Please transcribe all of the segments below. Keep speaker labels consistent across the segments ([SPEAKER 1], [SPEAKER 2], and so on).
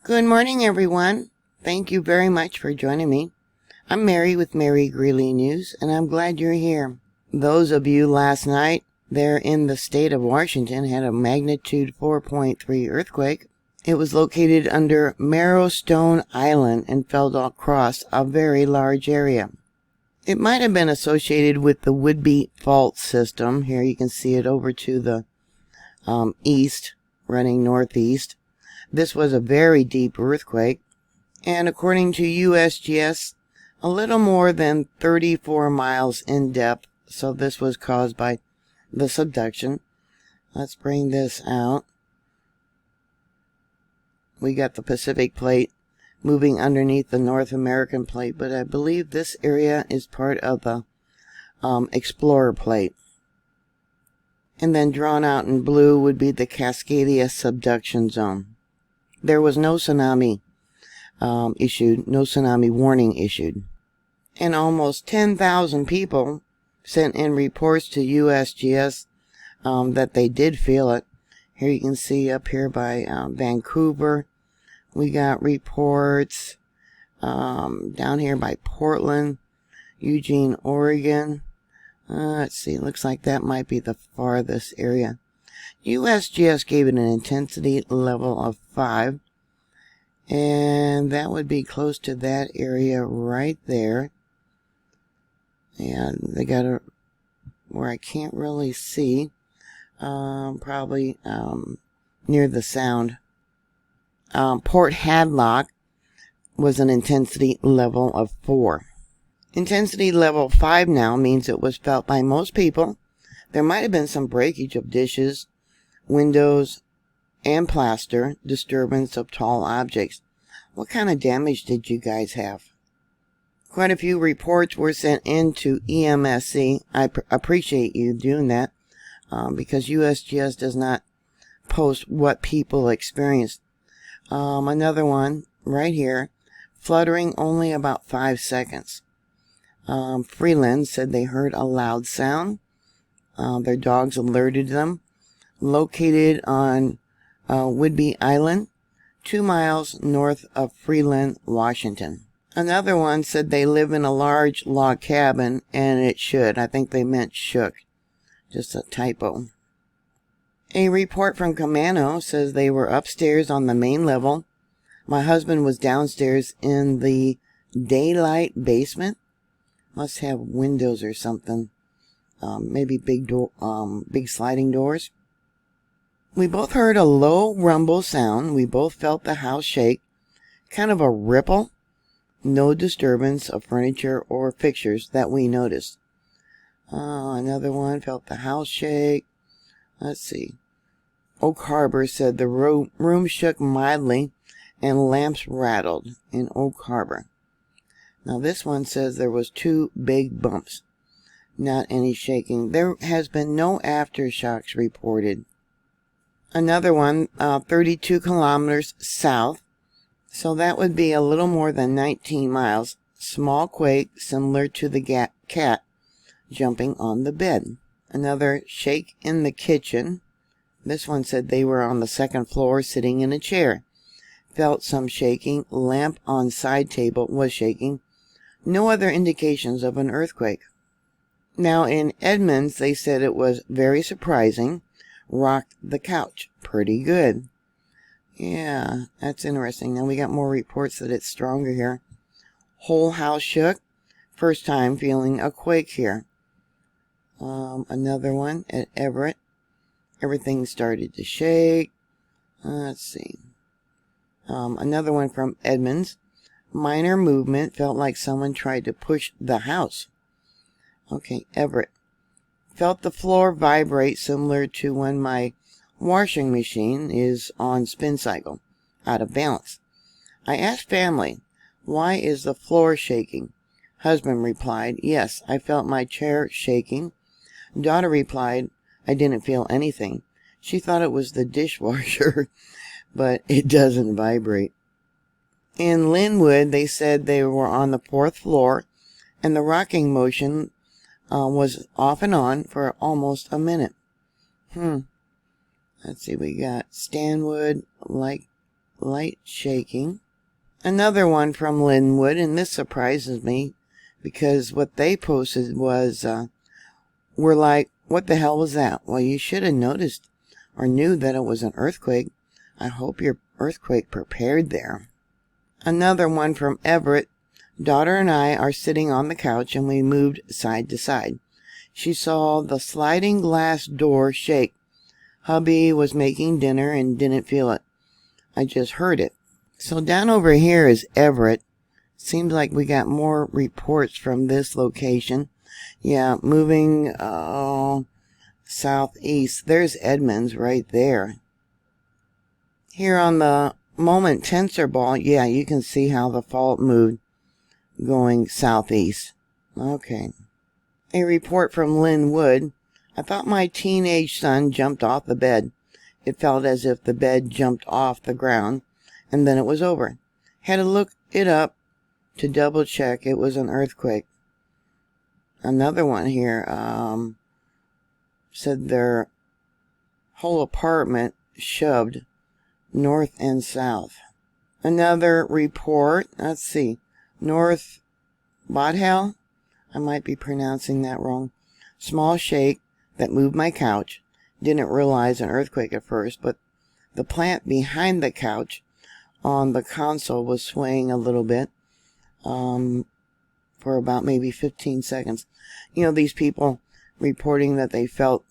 [SPEAKER 1] Good morning, everyone. Thank you very much for joining me. I'm Mary with Mary Greeley News, and I'm glad you're here. Those of you last night there in the state of Washington had a magnitude 4.3 earthquake. It was located under Marrowstone Island and fell across a very large area. It might have been associated with the Whidbey Fault System. Here you can see it over to the east, running northeast. This was a very deep earthquake, and according to USGS, a little more than 34 miles in depth, so this was caused by the subduction. Let's bring this out. We got the Pacific Plate moving underneath the North American Plate, but I believe this area is part of the Explorer Plate. And then drawn out in blue would be the Cascadia subduction zone. There was no tsunami issued, no tsunami warning issued. And almost 10,000 people sent in reports to USGS that they did feel it. Here you can see up here by Vancouver, we got reports down here by Portland, Eugene, Oregon. Let's see, looks like that might be the farthest area. USGS gave it an intensity level of 5, and that would be close to that area right there. And they got a where I can't really see, probably near the sound. Port Hadlock was an intensity level of 4. Intensity level 5 now means it was felt by most people. There might have been some breakage of dishes, windows, and plaster, disturbance of tall objects. What kind of damage did you guys have? Quite a few reports were sent in to EMSC. I appreciate you doing that because USGS does not post what people experienced. Another one right here, fluttering only about 5 seconds. Freeland said they heard a loud sound. Their dogs alerted them. Located on Whidbey Island, 2 miles north of Freeland, Washington. Another one said they live in a large log cabin, and it should. I think they meant shook. Just a typo. A report from Camano says they were upstairs on the main level. My husband was downstairs in the daylight basement. Must have windows or something. Maybe big sliding doors. We both heard a low rumble sound. We both felt the house shake. Kind of a ripple. No disturbance of furniture or fixtures that we noticed. Another one felt the house shake. Let's see. Oak Harbor said the room shook mildly and lamps rattled in Oak Harbor. Now this one says there was 2 big bumps. Not any shaking. There has been no aftershocks reported. Another one, 32 kilometers south. So that would be a little more than 19 miles. Small quake similar to the cat jumping on the bed. Another shake in the kitchen. This one said they were on the 2nd floor sitting in a chair. Felt some shaking. Lamp on side table was shaking. No other indications of an earthquake. Now in Edmonds, they said it was very surprising. Rocked the couch. Pretty good. Yeah, that's interesting. Now we got more reports that it's stronger here. Whole house shook. First time feeling a quake here. Another one at Everett. Everything started to shake. Let's see. Another one from Edmonds. Minor movement. Felt like someone tried to push the house. Okay, Everett. Felt the floor vibrate similar to when my washing machine is on spin cycle, out of balance. I asked family, why is the floor shaking? Husband replied, yes, I felt my chair shaking. Daughter replied, I didn't feel anything. She thought it was the dishwasher, but it doesn't vibrate. In Linwood, they said they were on the 4th floor and the rocking motion was off and on for almost a minute. Let's see, we got Stanwood, light shaking. Another one from Linwood, and this surprises me because what they posted was, we're like, what the hell was that? Well, you should have noticed or knew that it was an earthquake. I hope you're earthquake prepared there. Another one from Everett. Daughter and I are sitting on the couch and we moved side to side. She saw the sliding glass door shake. Hubby was making dinner and didn't feel it. I just heard it. So down over here is Everett. Seems like we got more reports from this location. Yeah, moving southeast. There's Edmonds right there. Here on the moment tensor ball, yeah, you can see how the fault moved going southeast. Okay. A report from Linwood. I thought my teenage son jumped off the bed. It felt as if the bed jumped off the ground, and then it was over. Had to look it up to double check it was an earthquake. Another one here said their whole apartment shoved north and south. Another report, let's see, North Bodhell, I might be pronouncing that wrong. Small shake that moved my couch. Didn't realize an earthquake at first, but the plant behind the couch on the console was swaying a little bit for about maybe 15 seconds. You know, these people reporting that they felt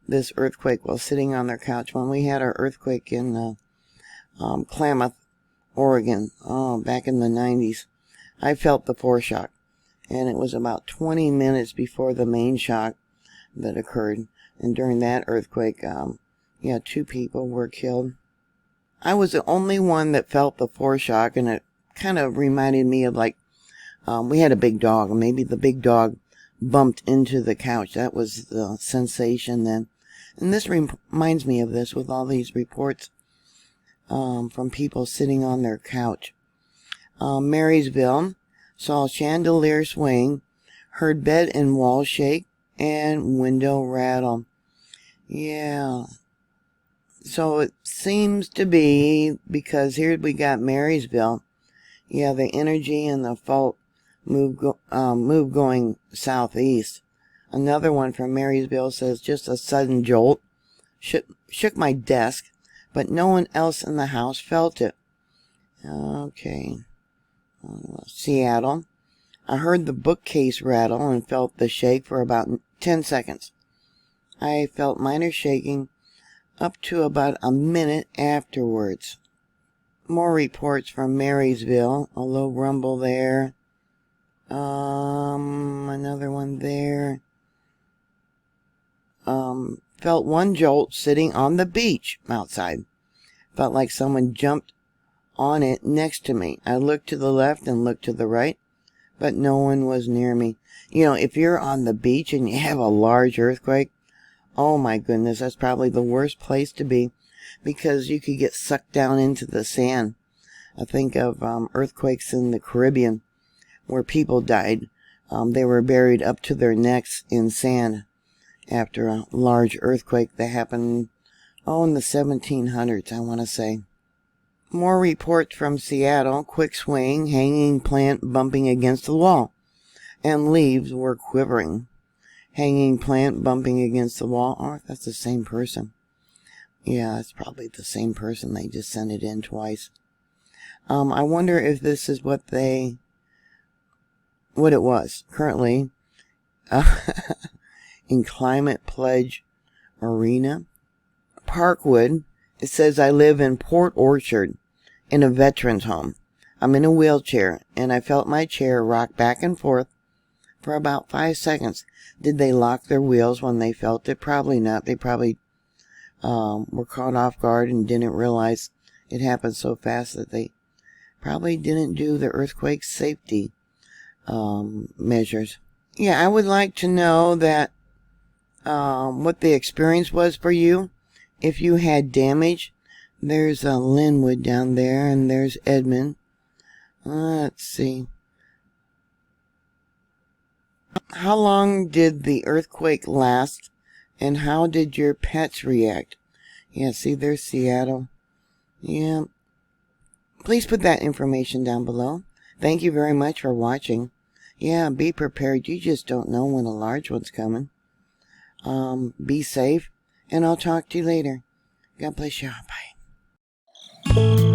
[SPEAKER 1] this earthquake while sitting on their couch. When we had our earthquake in Klamath, Oregon, back in the 90s, I felt the foreshock, and it was about 20 minutes before the main shock that occurred. And during that earthquake, yeah, 2 people were killed. I was the only one that felt the foreshock, and it kind of reminded me of, like, we had a big dog, and maybe the big dog bumped into the couch. That was the sensation then. And this reminds me of this with all these reports from people sitting on their couch. Marysville saw chandelier swing, heard bed and wall shake, and window rattle. Yeah. So it seems to be, because here we got Marysville. Yeah, the energy and the fault move going southeast. Another one from Marysville says just a sudden jolt shook my desk, but no one else in the house felt it. Okay. Seattle. I heard the bookcase rattle and felt the shake for about 10 seconds. I felt minor shaking up to about a minute afterwards. More reports from Marysville. A low rumble there. Another one there. Felt one jolt sitting on the beach outside. Felt like someone jumped on it next to me. I looked to the left and looked to the right, but no one was near me. You know, if you're on the beach and you have a large earthquake, oh my goodness, that's probably the worst place to be, because you could get sucked down into the sand. I think of earthquakes in the Caribbean where people died. They were buried up to their necks in sand after a large earthquake that happened, in the 1700s, I want to say. More reports from Seattle. Quick swing, hanging plant bumping against the wall, and leaves were quivering. Hanging plant bumping against the wall. Oh, that's the same person. Yeah, it's probably the same person. They just sent it in twice. I wonder if this is what it was. Currently, in Climate Pledge Arena, Parkwood, it says I live in Port Orchard in a veteran's home. I'm in a wheelchair, and I felt my chair rock back and forth for about 5 seconds. Did they lock their wheels when they felt it? Probably not. They probably were caught off guard and didn't realize it happened so fast that they probably didn't do the earthquake safety measures. Yeah, I would like to know that what the experience was for you. If you had damage, there's Linwood down there, and there's Edmond. Let's see. How long did the earthquake last, and how did your pets react? Yeah, see, there's Seattle. Yeah. Please put that information down below. Thank you very much for watching. Yeah, be prepared. You just don't know when a large one's coming. Be safe, and I'll talk to you later. God bless you. Bye.